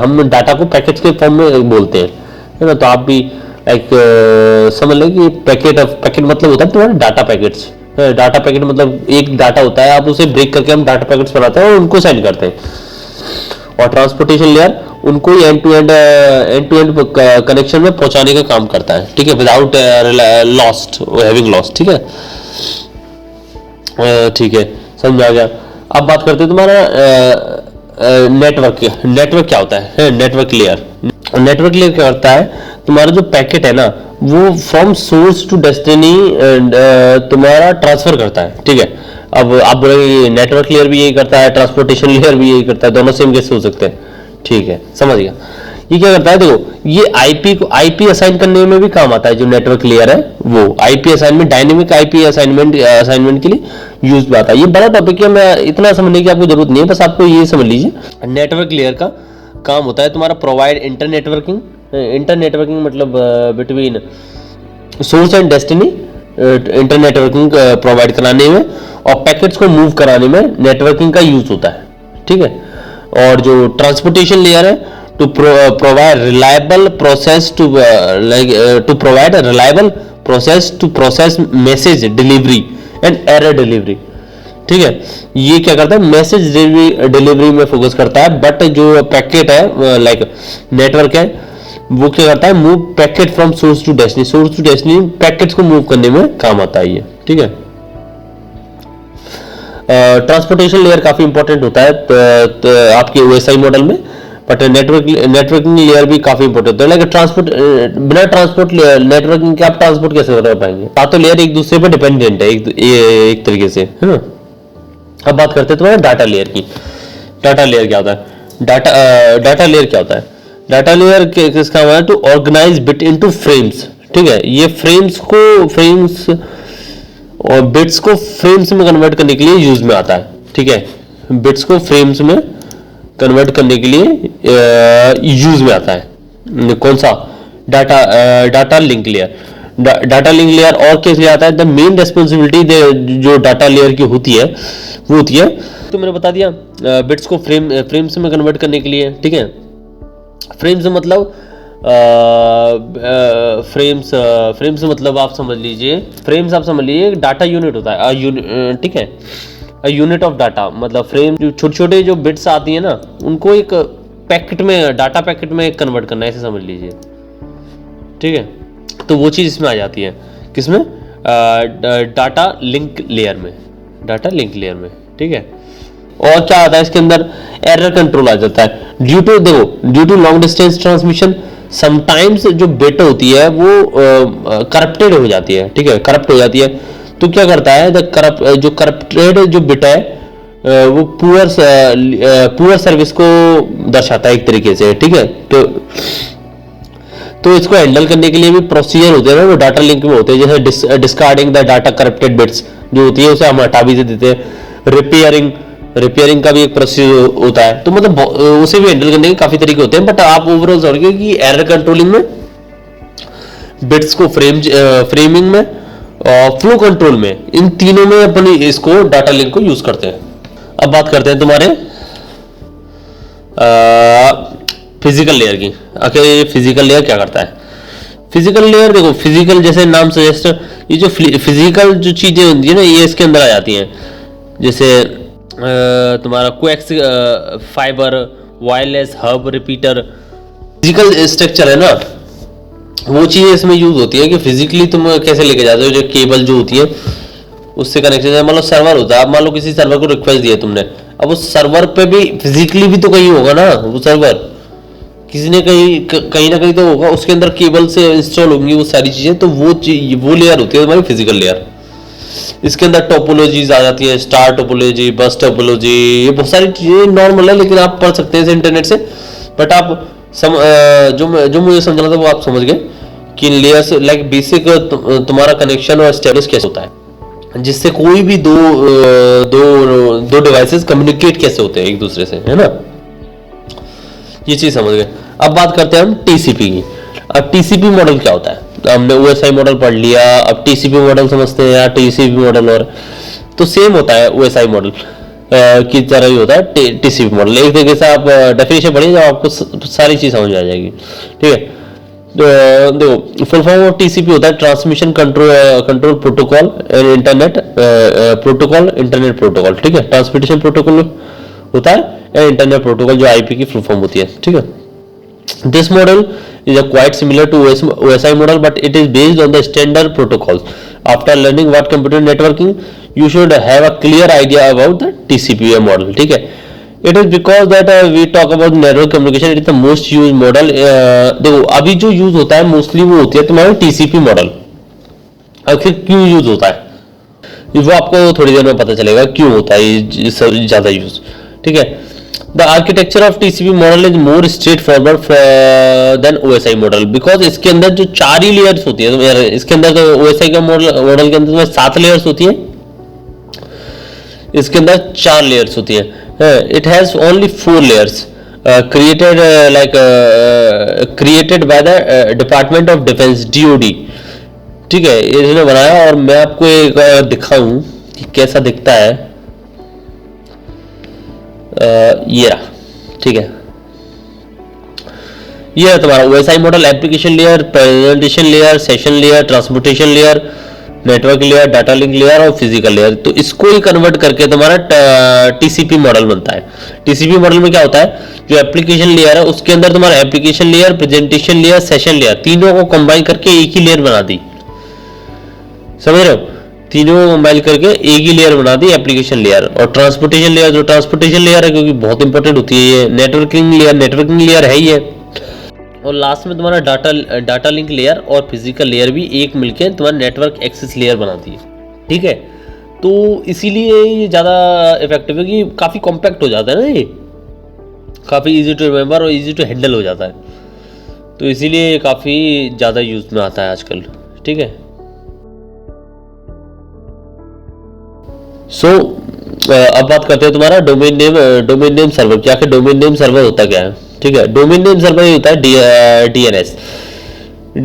S1: हम डाटा को पैकेट्स के फॉर्म में बोलते हैं, है ना। तो आप भी एक समझ लें कि पैकेट मतलब होता है तुम्हारे डाटा पैकेट्स। डाटा पैकेट मतलब एक डाटा होता है, आप उसे ब्रेक करके हम डाटा पैकेट्स बनाते हैं और उनको सेंड करते हैं। और ट्रांसपोर्टेशन लेयर उनको एंड टू एंड कनेक्शन में पहुंचाने का काम करता है, ठीक है, विदाउट हैविंग लॉस्ट, ठीक है। ठीक है, समझ आ गया। अब बात करते हैं तुम्हारा नेटवर्क क्या होता है, नेटवर्क लेयर क्या करता है, तुम्हारा जो पैकेट है ना वो फ्रॉम सोर्स टू डेस्टिनी तुम्हारा ट्रांसफर करता है, ठीक है। अब आप बोलेंगे नेटवर्क लेयर भी यही करता है, ट्रांसपोर्टेशन लेयर भी यही करता है, दोनों सेम कैसे हो सकते हैं, ठीक है, समझ गया। ये क्या करता है, देखो ये आईपी असाइन करने में भी काम आता है। जो नेटवर्क लेयर है वो IP assignment, dynamic IP assignment के लिए यूज में आता है। ये बड़ा टॉपिक है, मैं इतना समझने की आपको जरूरत नहीं है, बस आपको ये समझ लीजिए। नेटवर्क लेयर का काम होता है तुम्हारा प्रोवाइड इंटर नेटवर्किंग मतलब between source and destiny, inter networking provide कराने में और पैकेट्स को मूव कराने में नेटवर्किंग का यूज होता है, ठीक है। और जो ट्रांसपोर्टेशन लेयर है to provide reliable process to provide a reliable process to process message delivery and error delivery, ठीक है। ये क्या करता है, मैसेज डिलीवरी में फोकस करता है, बट जो पैकेट है लाइक नेटवर्क है वो क्या करता है, move packet from source to destiny packets को मूव करने में काम आता है ये, ठीक है। ट्रांसपोर्टेशन लेयर काफी इंपॉर्टेंट होता है तो आपके ओएसआई मॉडल में, बट नेटवर्किंग लेयर भी काफी इंपॉर्टेंट होता है। बिना ट्रांसपोर्ट नेटवर्किंग के आप ट्रांसपोर्ट कैसे कर पाएंगे, सातों लेयर एक दूसरे पर डिपेंडेंट है एक तरीके से, है ना। अब बात करते हैं तुम्हारे डाटा लेयर की। डाटा लेयर क्या होता है, डाटा लेयर क्या होता है, डाटा लेयर किसका है, to organize bit into frames, ठीक है। ये फ्रेम्स और बिट्स को फ्रेम्स में कन्वर्ट करने के लिए यूज में आता है, ठीक है। बिट्स को फ्रेम्स में कन्वर्ट करने के लिए यूज में आता है। कौन सा, data link layer. Data link layer और किस लिए आता है, द मेन रेस्पॉन्सिबिलिटी जो डाटा लेयर की होती है वो होती है, तो मैंने बता दिया बिट्स को फ्रेम्स में कन्वर्ट करने के लिए, ठीक है। फ्रेम्स मतलब फ्रेम्स मतलब आप समझ लीजिए डाटा यूनिट होता है, ठीक है। यूनिट ऑफ डाटा मतलब फ्रेम, जो छोटे जो बिट्स आती है ना उनको एक डाटा पैकेट में कन्वर्ट करना है, ऐसे समझ लीजिए, ठीक है। तो वो चीज इसमें आ जाती है, किसमें, डाटा लिंक लेयर में, ठीक है। और क्या आता है इसके अंदर, एरर कंट्रोल आ जाता है। Due to long distance transmission sometimes जो बिट होती है वो करप्टेड हो जाती है, ठीक है, करप्ट हो जाती है। तो क्या करता है, जो करप्टेड जो बिट है वो पुअर सर्विस को दर्शाता है एक तरीके से, ठीक है। तो इसको हैंडल करने के लिए भी प्रोसीजर होते हैं ना, वो डाटा लिंक में होते हैं, जैसे discarding the data corrupted bits जो होती है उसे हम हटा भी देते हैं। रिपेयरिंग का भी एक प्रोसीजर होता है। तो मतलब उसे भी हैंडल करने के काफी तरीके होते हैं, बट आप ओवरऑल समझिए कि एरर कंट्रोलिंग में, बिट्स को फ्रेमिंग में और फ्लो कंट्रोल में, इन तीनों में अपन इसको डाटा लिंक को यूज करते हैं। अब बात करते हैं तुम्हारे फिजिकल लेयर की। आखिर ये फिजिकल लेयर क्या करता है? फिजिकल लेयर देखो, फिजिकल जैसे नाम सजेस्ट, ये जो फिजिकल जो चीजें होती है ना ये इसके अंदर आ जाती हैं, जैसे तुम्हारा coax fibre, wireless hub, repeater. Physical structure है ना, वो चीजें इसमें यूज होती है कि फिजिकली तुम कैसे लेके जाते हो। जो केबल जो होती है उससे कनेक्शन है, मान लो सर्वर होता है, अब मान लो किसी सर्वर को रिक्वेस्ट दिया तुमने, अब उस सर्वर पे भी फिजिकली भी तो कहीं होगा ना, वो सर्वर किसी ने कहीं ना कहीं तो होगा, उसके अंदर केबल से इंस्टॉल होंगी वो सारी चीजें। तो वो लेयर होती है हमारी फिजिकल लेयर। इसके अंदर टोपोलॉजीज आ जाती है, स्टार टोपोलॉजी, बस टोपोलॉजी, ये बहुत सारी चीजें नॉर्मल है, लेकिन आप पढ़ सकते हैं इंटरनेट से। बट आप जो मुझे समझना था वो आप समझ गए कि लेयर्स लाइक बेसिक तुम्हारा कनेक्शन और स्टेटस कैसे होता है, जिससे कोई भी दो डिवाइसेस कम्युनिकेट कैसे होते हैं एक दूसरे से, है ना, ये चीज समझ गए। अब बात करते हैं हम टीसीपी की। अब टीसीपी मॉडल क्या होता है? हमने ओएसआई मॉडल पढ़ लिया, अब टीसीपी मॉडल समझते हैं, या टीसीपी मॉडल। और तो सेम होता है ओएसआई मॉडल की तरह ही होता है टीसीपी मॉडल। एक तरीके से आप डेफिनेशन पढ़िए, जब आपको सारी चीज समझ में आ जाएगी, ठीक है। देखो, फुल फॉर्म ऑफ टीसीपी होता है transmission control protocol internet protocol, ठीक है। ट्रांसमिशन प्रोटोकॉल होता है इंटरनेट प्रोटोकॉल, जो आईपी की फुल फॉर्म होती है, ठीक है। This model is quite similar to OSI model, but it is based on the standard protocols. After learning what computer networking, you should have a clear idea about the TCP model. ठीक है, it is because that we talk about network communication. It is the most used model. देखो, अभी जो use होता है mostly वो होती है तुम्हारी TCP मॉडल। आखिर क्यों यूज होता है वो आपको थोड़ी देर में पता चलेगा क्यों होता है ये ज्यादा यूज, ठीक है। The architecture of TCP model is more straightforward than OSI model because इसके अंदर जो 4 ही लेयर्स होती है। तो इसके अंदर तो OSI का मॉडल के अंदर 7 लेयर्स होती है, इसके अंदर 4 लेयर्स होती है। It has only 4 layers created by the Department of Defense DoD, ठीक है, इसने बनाया। और मैं आपको एक दिखाऊं कि कैसा दिखता है, ये रहा, ठीक है। ये है तुम्हारा OSI model. Application layer, presentation layer, session layer, transportation layer, network layer, data link layer और फिजिकल लेयर। तो इसको ही कन्वर्ट करके तुम्हारा टीसीपी मॉडल बनता है। टीसीपी मॉडल में क्या होता है, जो एप्लीकेशन लेयर है उसके अंदर तुम्हारा application layer, presentation layer, session layer, तीनों को कंबाइन करके एक ही लेयर बना दी। समझ रहे हो? तीनों को कंबाइन करके एक ही लेयर बना दी, एप्लीकेशन लेयर। और ट्रांसपोर्टेशन लेयर, जो ट्रांसपोर्टेशन लेयर है क्योंकि बहुत इंपॉर्टेंट होती है ये, नेटवर्किंग लेयर है ही है। और लास्ट में तुम्हारा डाटा लिंक लेयर और फिजिकल लेयर भी एक मिलके तुम्हारा नेटवर्क एक्सेस लेयर बनाती है, ठीक है। तो इसीलिए ये ज़्यादा इफेक्टिव है कि काफ़ी कॉम्पैक्ट हो जाता है ना, ये काफ़ी इजी टू रिमेंबर और इजी टू हैंडल हो जाता है। तो इसीलिए काफ़ी ज़्यादा यूज में आता है आजकल, ठीक है। सो अब बात करते हैं तुम्हारा डोमेन नेम सर्वर की। आखिर डोमेन नेम सर्वर होता क्या है, ठीक है। डोमेन नेम सर्वर ये होता है डीएनएस।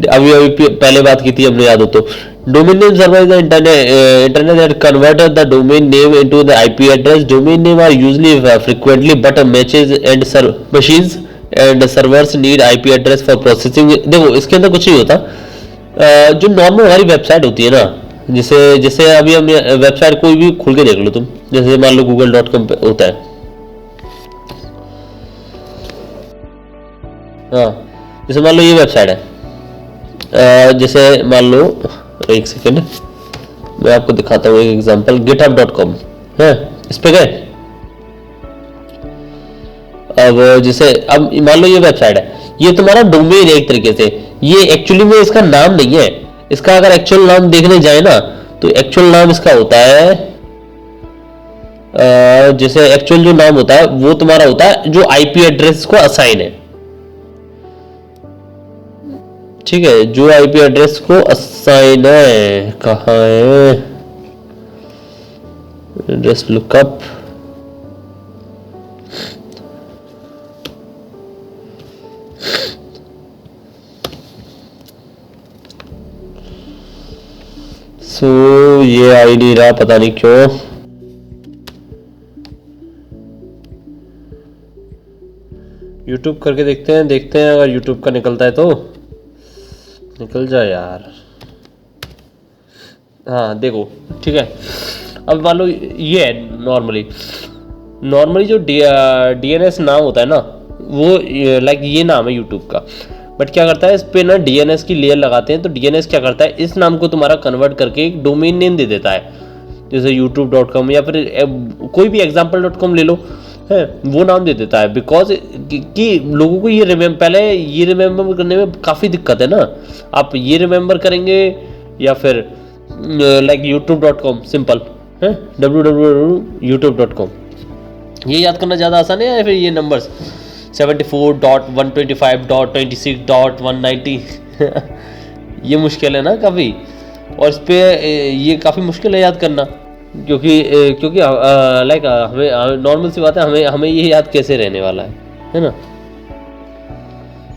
S1: अभी पहले बात की थी हमने, याद हो तो। Domain name server is the internet that convert the domain name into the IP address. Domain name are usually frequently but matches and machines and servers need IP address for processing. देखो, इसके अंदर कुछ नहीं होता। जो normal हमारी website होती है ना, जैसे अभी हम वेबसाइट कोई भी खोल के देख लो तुम, जैसे मान लो google.com पे होता है, हाँ, जैसे मान लो ये वेबसाइट है, जैसे मान लो, एक सेकेंड मैं आपको दिखाता हूँ एक एग्जांपल, github.com है, इस पे गए, अब जैसे अब मान लो ये वेबसाइट है, ये तुम्हारा डोमेन है एक तरीके से, ये एक्चुअली में इसका नाम नहीं है। इसका अगर एक्चुअल नाम देखने जाए ना तो एक्चुअल नाम इसका होता है जैसे एक्चुअल जो नाम होता है वो तुम्हारा होता है जो आईपी एड्रेस को असाइन है, ठीक है, जो आईपी एड्रेस को असाइन है। कहाँ है, जस्ट लुकअप, सो ये आ ही नहीं रहा, पता नहीं क्यों। YouTube करके देखते हैं अगर YouTube का निकलता है तो निकल जाए यार। हाँ देखो, ठीक है। अब मान लो ये है नॉर्मली जो DNS नाम होता है ना वो लाइक ये नाम है यूट्यूब का, बट क्या करता है इस पे ना DNS की लेयर लगाते हैं तो DNS क्या करता है इस नाम को तुम्हारा कन्वर्ट करके एक डोमेन नेम दे देता है, जैसे youtube.com या फिर कोई भी example.com ले लो है, वो नाम दे देता है। बिकॉज कि लोगों को ये पहले ये रिमेम्बर करने में काफ़ी दिक्कत है ना, आप ये रिमेम्बर करेंगे या फिर लाइक youtube.com सिंपल है, www.youtube.com, ये याद करना ज़्यादा आसान है या फिर ये नंबर्स 74.125.26.190 ये मुश्किल है ना काफ़ी, और इस पे ये काफ़ी मुश्किल है याद करना, क्योंकि लाइक हमें नॉर्मल सी बात है, हमें ये याद कैसे रहने वाला है ना।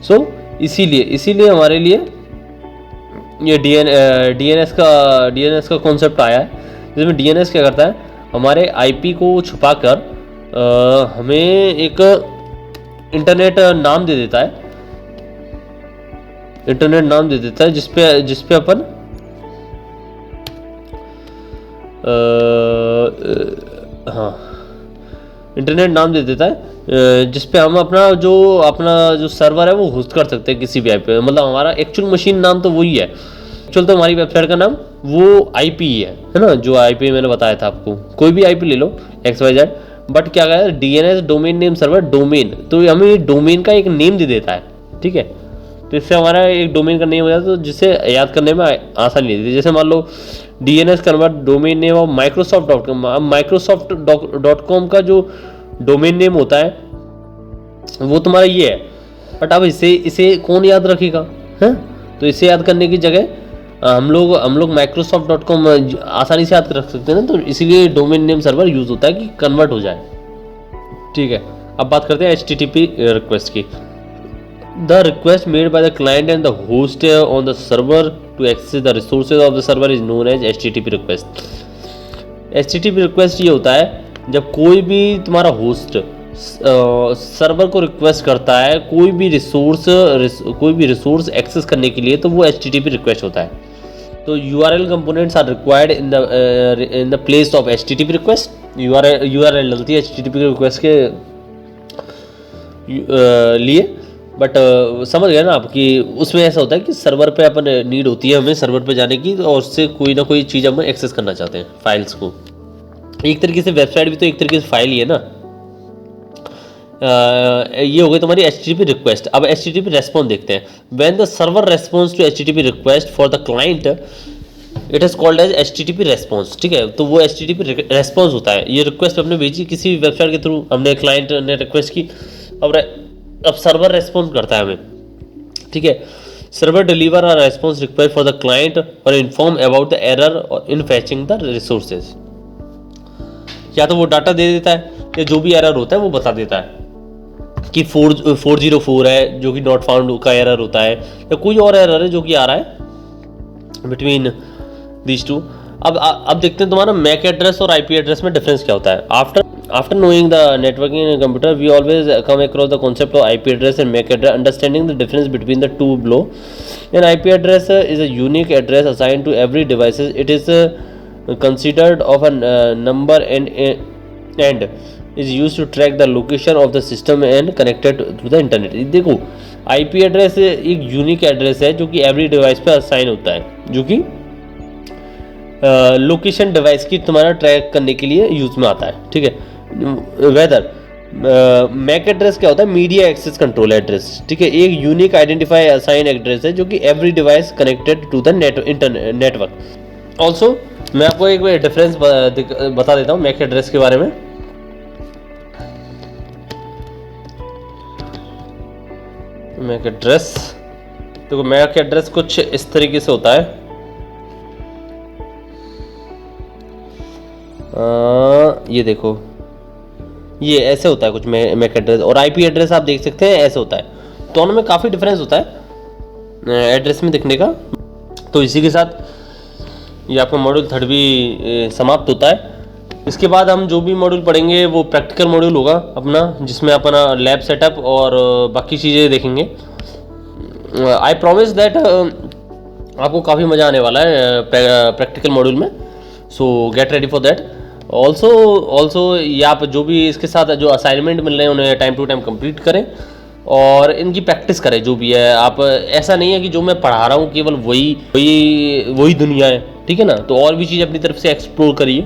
S1: सो इसीलिए हमारे लिए ये DNS का कॉन्सेप्ट आया है, जिसमें DNS क्या करता है हमारे IP को छुपाकर हमें एक इंटरनेट नाम दे देता है, जिसपे अपन हाँ इंटरनेट नाम दे देता है, जिसपे हम अपना जो सर्वर है वो होस्ट कर सकते हैं किसी भी IP पे। मतलब हमारा एक्चुअल मशीन नाम तो वही है, एक्चुअल तो हमारी वेबसाइट का नाम वो IP ही है ना, जो IP मैंने बताया था आपको। कोई भी IP ले लो XYZ, बट क्या कहता है DNS domain name server domain, तो हमें डोमेन का एक नेम दे देता है, ठीक है। तो इससे हमारा एक डोमेन का नेम हो जाता है, तो जिसे याद करने में आसानी देती है। जैसे मान लो DNS convert domain name of Microsoft.com, Microsoft.com का जो डोमेन नेम होता है वो तुम्हारा ये है, बट अब इसे कौन याद रखेगा है, तो इसे याद करने की जगह हम लोग Microsoft.com आसानी से याद रख सकते हैं ना, तो इसीलिए डोमेन नेम सर्वर यूज होता है कि कन्वर्ट हो जाए, ठीक है। अब बात करते हैं HTTP रिक्वेस्ट की। The request made by the client and the host on the server to access the resources of the server is known as HTTP request. HTTP request ये होता है जब कोई भी तुम्हारा होस्ट सर्वर को रिक्वेस्ट करता है कोई भी रिसोर्स एक्सेस करने के लिए, तो वो HTTP रिक्वेस्ट होता है। तो URL components are required in the place of HTTP request. URL डलती है HTTP रिक्वेस्ट के लिए, बट समझ गए ना आप कि उसमें ऐसा होता है कि सर्वर पे अपन नीड होती है हमें सर्वर पे जाने की, और उससे कोई ना कोई चीज़ हम एक्सेस करना चाहते हैं फाइल्स को। एक तरीके से वेबसाइट भी तो एक तरीके से फाइल ही है ना। ये हो गई तुम्हारी HTTP रिक्वेस्ट। अब HTTP रेस्पॉन्स देखते हैं। When the server response to HTTP request for the client it is called as HTTP response, ठीक है। तो वो HTTP रेस्पॉन्स होता है। ये रिक्वेस्ट हमने भेजी किसी वेबसाइट के थ्रू, हमने क्लाइंट ने रिक्वेस्ट की, अब सर्वर रेस्पॉन्स करता है हमें, ठीक है। Server deliver a response request for the client और inform about the error in fetching the resources. या तो वो डाटा दे देता है या जो भी एरर होता है वो बता देता है कि 404 है जो कि नॉट फाउंड का एरर होता है, या कोई और एरर है जो कि आ रहा है बिटवीन दीज टू। अब देखते हैं तुम्हारा मैक एड्रेस और IP एड्रेस में डिफरेंस क्या होता है। After knowing the networking in a computer, we always come across the concept of IP address and MAC address. Understanding the difference between the two below. An IP address is a unique address assigned to every device. It is considered of a number and is used to track the location of the system and connected to the internet. देखो IP address एक unique address है जो कि every device पे assign होता है, जो कि लोकेशन डिवाइस की तुम्हारा ट्रैक करने के लिए यूज में आता है, ठीक है। वेदर मैक एड्रेस क्या होता है? मीडिया एक्सेस कंट्रोल एड्रेस, ठीक है। एक यूनिक आइडेंटिफाई असाइन एड्रेस है जो कि every device connected to the network. Also मैं आपको एक डिफरेंस बता देता हूँ मैक एड्रेस के बारे में। मैक एड्रेस, तो मैक एड्रेस कुछ इस तरीके से होता है। ये देखो, ये ऐसे होता है कुछ मैक एड्रेस, और आईपी एड्रेस आप देख सकते हैं ऐसे होता है। दोनों में काफ़ी डिफरेंस होता है एड्रेस में दिखने का। तो इसी के साथ ये आपका मॉड्यूल 3 भी समाप्त होता है। इसके बाद हम जो भी मॉड्यूल पढ़ेंगे वो प्रैक्टिकल मॉड्यूल होगा अपना, जिसमें अपना लैब सेटअप और बाकी चीज़ें देखेंगे। आई प्रॉमिस दैट आपको काफ़ी मज़ा आने वाला है प्रैक्टिकल मॉड्यूल में, सो get ready for that. Also ये आप जो भी इसके साथ जो असाइनमेंट मिल रहे हैं उन्हें टाइम टू टाइम कंप्लीट करें और इनकी प्रैक्टिस करें जो भी है। आप ऐसा नहीं है कि जो मैं पढ़ा रहा हूँ केवल वही दुनिया है, ठीक है ना। तो और भी चीज़ अपनी तरफ से एक्सप्लोर करिए,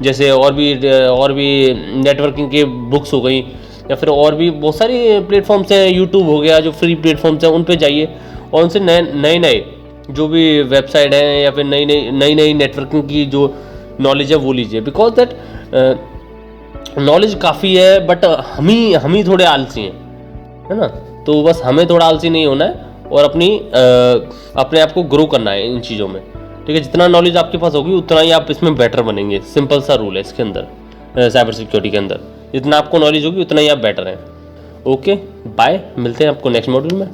S1: जैसे और भी नेटवर्किंग के बुक्स हो गई, या फिर और भी बहुत सारी प्लेटफॉर्म्स हैं, यूट्यूब हो गया, जो फ्री प्लेटफॉर्म्स हैं उन पे जाइए और उनसे नए जो भी वेबसाइट हैं या फिर नई नेटवर्किंग की जो नॉलेज है वो लीजिए। बिकॉज दैट नॉलेज काफ़ी है, बट हम ही थोड़े आलसी हैं, है ना। तो बस हमें थोड़ा आलसी नहीं होना है और अपने आप को ग्रो करना है इन चीज़ों में, ठीक है। जितना नॉलेज आपके पास होगी उतना ही आप इसमें बेटर बनेंगे। सिंपल सा रूल है इसके अंदर, साइबर सिक्योरिटी के अंदर जितना आपको नॉलेज होगी उतना ही आप बेटर हैं। ओके बाय, मिलते हैं आपको नेक्स्ट मॉड्यूल में।